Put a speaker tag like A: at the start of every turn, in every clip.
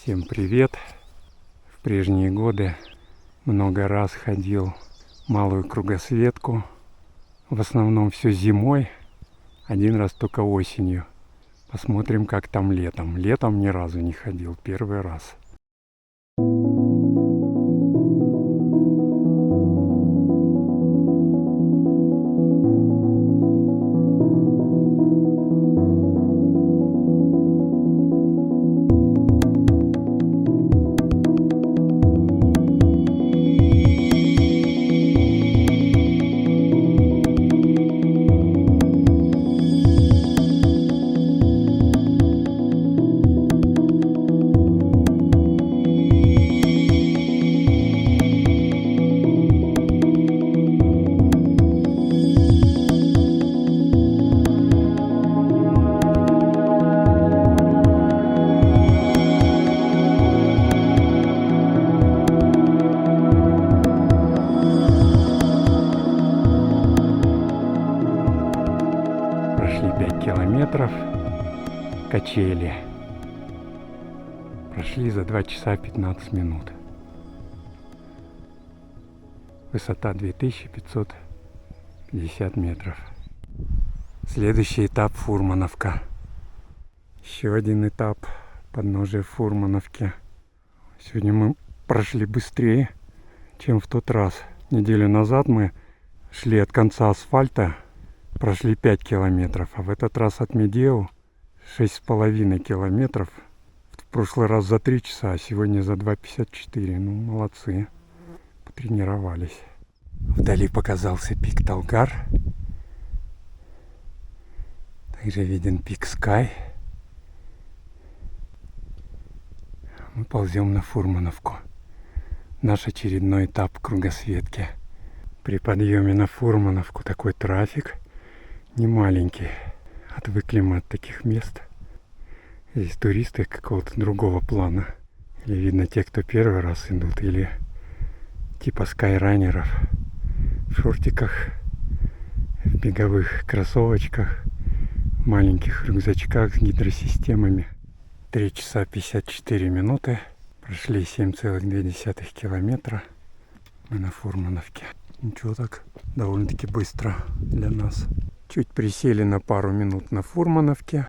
A: Всем привет! В прежние годы много раз ходил малую кругосветку. В основном все зимой, один раз только осенью. Посмотрим, как там летом. Летом ни разу не ходил, первый раз. Прошли 5 километров, качели. Прошли за 2 часа 15 минут. Высота 2550 метров. Следующий этап Фурмановка. Еще один этап подножия Фурмановки. Сегодня мы прошли быстрее, чем в тот раз. Неделю назад мы шли от конца асфальта. Прошли 5 километров, а в этот раз от Медео 6,5 километров. В прошлый раз за 3 часа, а сегодня за 2,54. Ну, молодцы, потренировались. Вдали показался пик Талгар. Также виден пик Скай. Мы ползем на Фурмановку. Наш очередной этап кругосветки. При подъеме на Фурмановку такой трафик. Не маленький. Отвыкли мы от таких мест. Здесь туристы какого-то другого плана. Или видно те, кто первый раз идут, или типа скайранеров в шортиках, в беговых кроссовочках, в маленьких рюкзачках с гидросистемами. 3 часа 54 минуты. Прошли 7,2 километра. Мы на Фурмановке. Ничего так, довольно-таки быстро для нас. Чуть присели на пару минут на Фурмановке.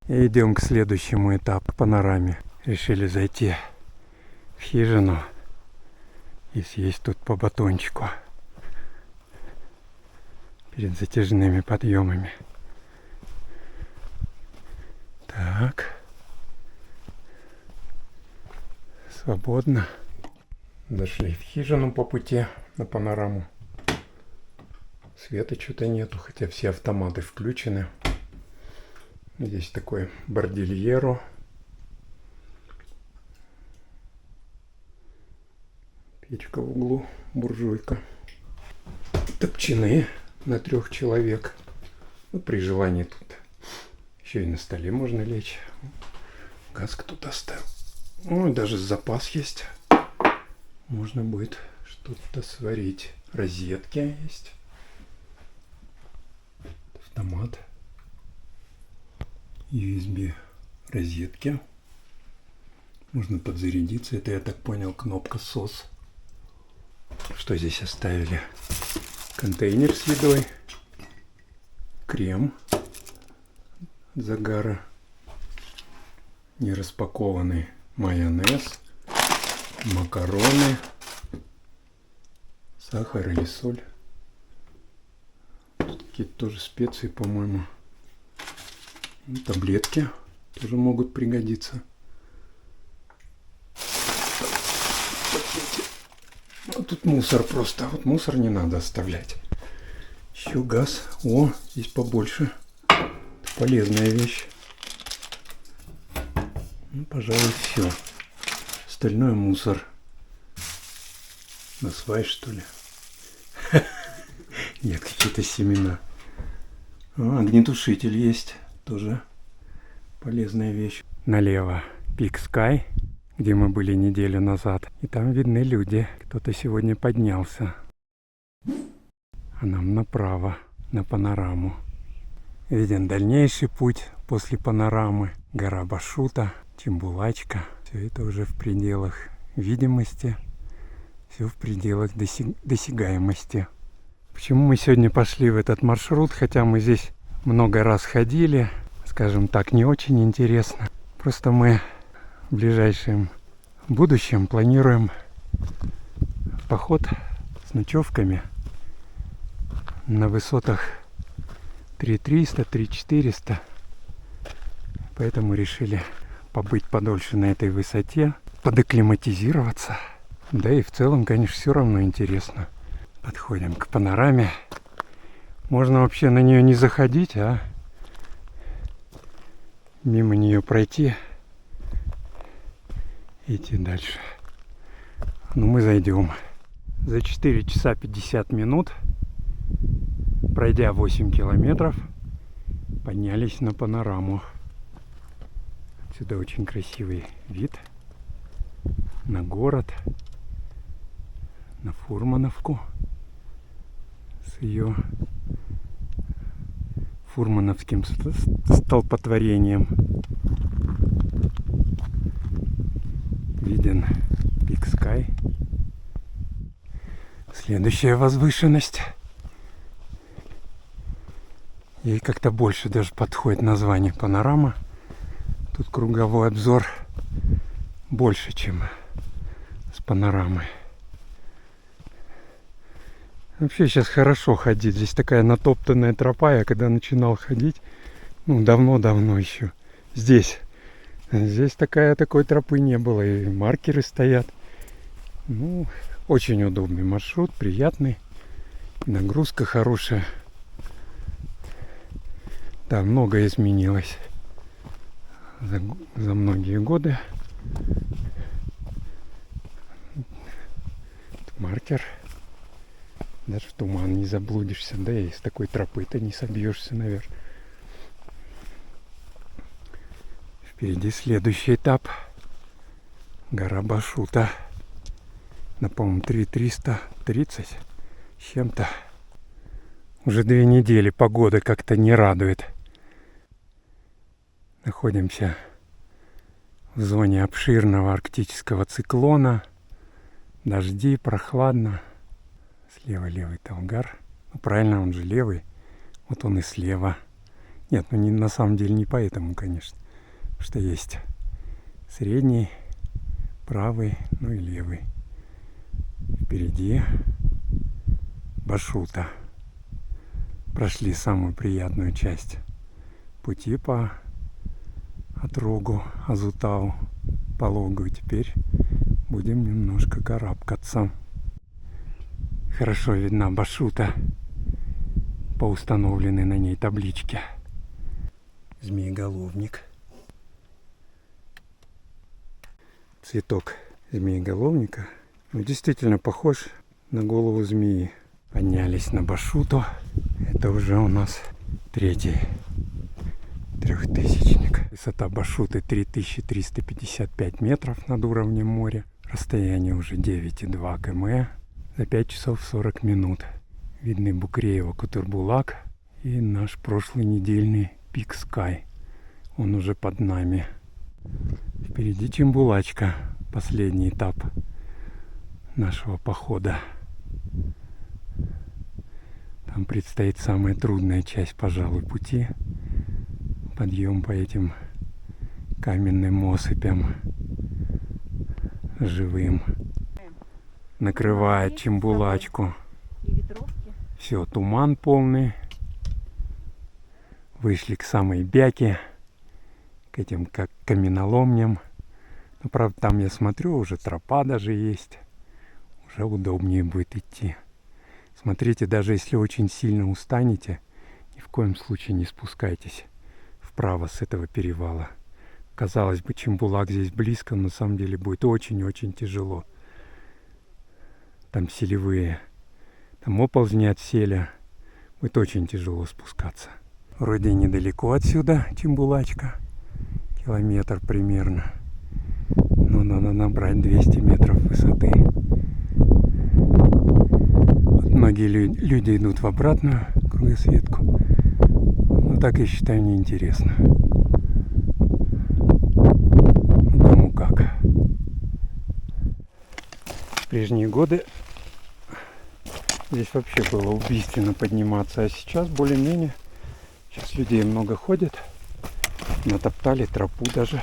A: И идем к следующему этапу, к панораме. Решили зайти в хижину и съесть тут по батончику перед затяжными подъемами. Так. Свободно. Дошли в хижину по пути на панораму. Света что-то нету, хотя все автоматы включены. Здесь такой бордильеро. Печка в углу, буржуйка. Топчаны на 3 человек. Ну, при желании тут еще и на столе можно лечь. Газ кто-то оставил. Ну, и даже запас есть. Можно будет что-то сварить. Розетки есть. Автомат. USB розетки. Можно подзарядиться. Это, я так понял, кнопка SOS. Что здесь оставили? Контейнер с едой. Крем от загара. Нераспакованный майонез. Макароны. Сахар или соль. Тут какие-то тоже специи, по-моему. Таблетки тоже могут пригодиться. А тут мусор просто. Вот мусор не надо оставлять. Еще газ. О, здесь побольше. Это полезная вещь. Ну, пожалуй, все. Остальное мусор. На свай, что ли? Нет, какие-то семена. Огнетушитель есть. Тоже полезная вещь. Налево пик Скай, где мы были неделю назад. И там видны люди. Кто-то сегодня поднялся. А нам направо, на панораму. Виден дальнейший путь после панорамы. Гора Башута, Чимбулачка. Все это уже в пределах видимости, все в пределах досягаемости. Почему мы сегодня пошли в этот маршрут, хотя мы здесь много раз ходили, скажем так, не очень интересно. Просто мы в ближайшем будущем планируем поход с ночевками на высотах 3300, 3400. Поэтому решили побыть подольше на этой высоте, подакклиматизироваться. Да и в целом, конечно, все равно интересно. Подходим к панораме. Можно вообще на нее не заходить, а мимо нее пройти и идти дальше. Но мы зайдем. За 4 часа 50 минут, пройдя 8 километров, поднялись на панораму. Отсюда очень красивый вид на город, на Фурмановку с ее фурмановским столпотворением. Виден Big Sky. Следующая возвышенность. Ей как-то больше даже подходит название панорама. Тут круговой обзор больше, чем с панорамы. Вообще сейчас хорошо ходить. Здесь такая натоптанная тропа. Я когда начинал ходить, давно-давно еще. Здесь такой тропы не было. И маркеры стоят. Очень удобный маршрут, приятный. Нагрузка хорошая. Да, многое изменилось за многие годы. Маркер. Даже в туман не заблудишься, да и с такой тропы-то не собьешься наверх. Впереди следующий этап. Гора Башута. По-моему, 3330 с чем-то. Уже 2 недели погода как-то не радует. Находимся в зоне обширного арктического циклона. Дожди, прохладно. Слева левый Талгар. Правильно, он же левый. Вот он и слева. Нет, на самом деле не поэтому, конечно. Потому что есть средний, правый, и левый. Впереди Башута. Прошли самую приятную часть пути по отрогу Азутау, пологу. Теперь будем немножко карабкаться. Хорошо видна Башута по установленной на ней табличке. Змееголовник. Цветок змееголовника действительно похож на голову змеи. Поднялись на Башуту. Это уже у нас 3-й трехтысячник. Высота Башуты 3355 метров над уровнем моря. Расстояние уже 9,2 км. За 5 часов 40 минут. Видны Букреево, Кутырбулак и наш прошлый недельный Big Sky. Он уже под нами. Впереди Чимбулачка. Последний этап нашего похода. Там предстоит самая трудная часть, пожалуй, пути. Подъем по этим каменным осыпям живым. Накрывает Чимбулачку. Все, туман полный. Вышли к самой Бяке, к этим как каменоломням. Правда, там я смотрю, уже тропа даже есть. Уже удобнее будет идти. Смотрите, даже если очень сильно устанете, ни в коем случае не спускайтесь вправо с этого перевала. Казалось бы, Чимбулак здесь близко, но на самом деле будет очень-очень тяжело. Там селевые, там оползни от селя. Будет очень тяжело спускаться. Вроде недалеко отсюда Чимбулачка. Километр примерно. Но надо набрать 200 метров высоты. Вот многие люди идут в обратную кругосветку. Но так я считаю неинтересно. Кому как. прежние годы здесь вообще было убийственно подниматься, а сейчас более-менее. Сейчас людей много ходит, натоптали тропу даже.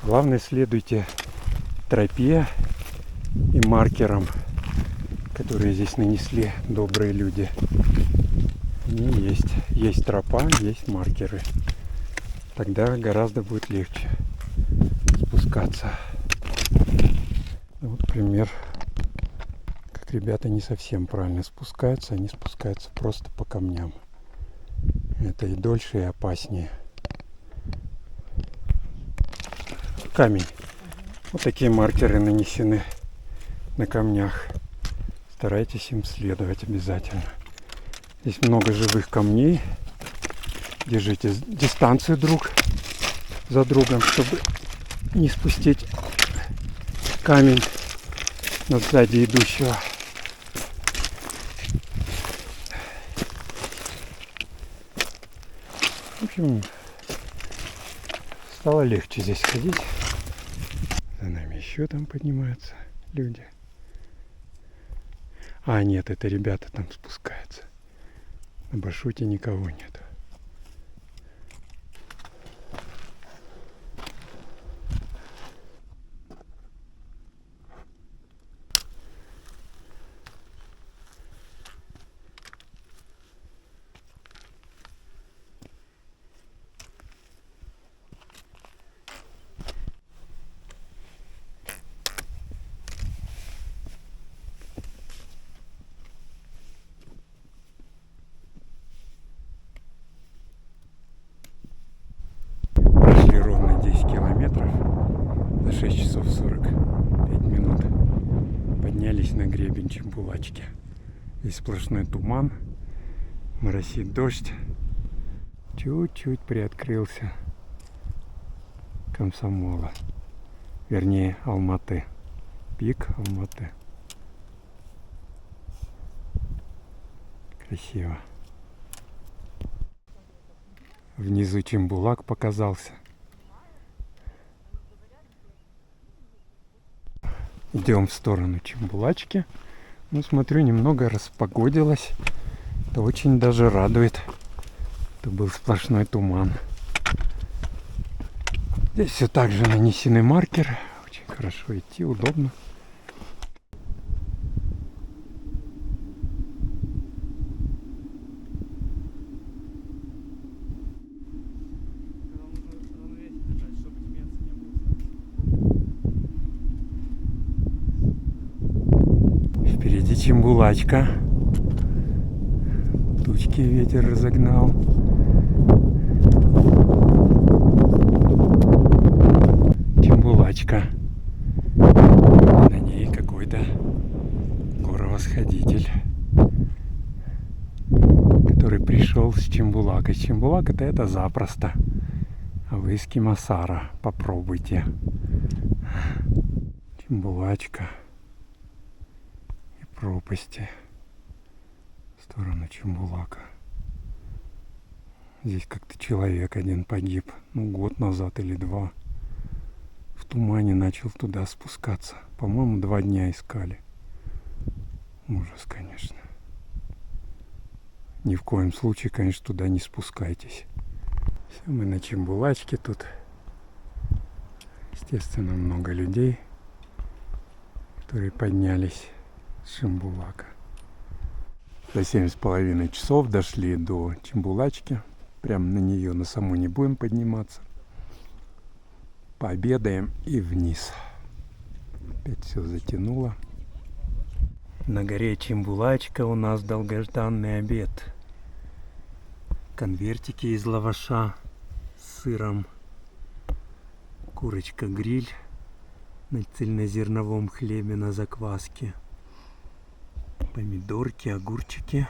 A: Главное, следуйте тропе и маркерам, которые здесь нанесли добрые люди. Они есть тропа, есть маркеры. Тогда гораздо будет легче спускаться. Вот пример, как ребята не совсем правильно спускаются. Они спускаются просто по камням. Это и дольше, и опаснее. Камень. Вот такие маркеры нанесены на камнях. Старайтесь им следовать обязательно. Здесь много живых камней. Держите дистанцию друг за другом, чтобы не спустить камень на сзади идущего. В общем, стало легче здесь ходить. За нами еще там поднимаются люди. А, нет, это ребята там спускаются. На Башуте никого нет. Прошли ровно 10 километров за 6 часов 45 минут. Поднялись на гребень Чембулачки. Здесь сплошной туман, моросит дождь. Чуть-чуть приоткрылся Комсомола. Вернее, Алматы. Пик Алматы. Красиво. Внизу Чембулак показался. Идем в сторону Чембулачки. Ну, смотрю, немного распогодилось. Это очень даже радует. Это был сплошной туман. Здесь все так же нанесены маркеры. Очень хорошо идти, удобно. Впереди Чембулачка. Тучки ветер разогнал. Чембулачка. На ней какой-то горовосходитель, который пришел с Чембулака. Чембулак это запросто. А вы из Кимасара попробуйте. Чембулачка. Пропасти в сторону Чембулака. Здесь как-то человек один погиб, год назад или 2. В тумане начал туда спускаться. По-моему, 2 дня искали. Ужас, конечно. Ни в коем случае, конечно, туда не спускайтесь. Все, мы на Чембулачке тут. Естественно, много людей, которые поднялись с Чембулака. За 7,5 часов дошли до Чембулачки. Прямо на нее, на саму не будем подниматься. Пообедаем и вниз. Опять все затянуло. На горе Чембулачка у нас долгожданный обед. Конвертики из лаваша с сыром. Курочка-гриль на цельнозерновом хлебе на закваске. Помидорки, огурчики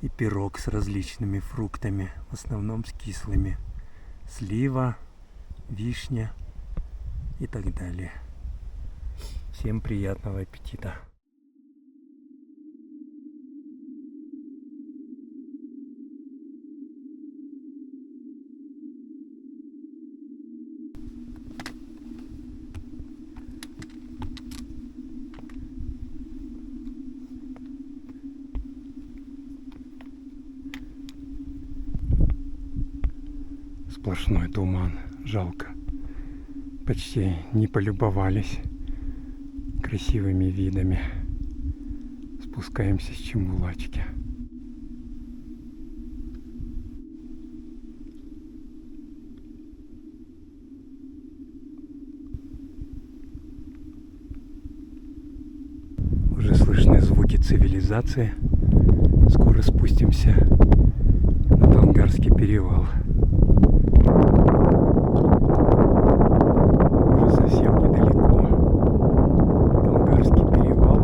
A: и пирог с различными фруктами, в основном с кислыми. Слива, вишня и так далее. Всем приятного аппетита! сплошной туман. Жалко. Почти не полюбовались красивыми видами. Спускаемся с Чембулачки. Уже слышны звуки цивилизации. Скоро спустимся на Долгарский перевал. Уже совсем недалеко. Долгарский перевал.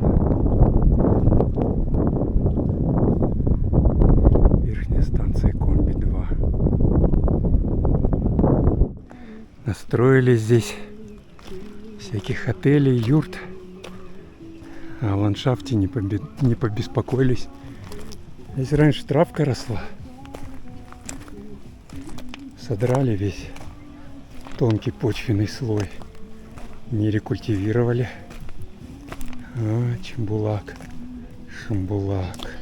A: Верхняя станция Комби-2. Настроили здесь всяких отелей, юрт. О ландшафте не побеспокоились. Здесь раньше травка росла. Содрали весь тонкий почвенный слой. Не рекультивировали. Чембулак. Шамбулак.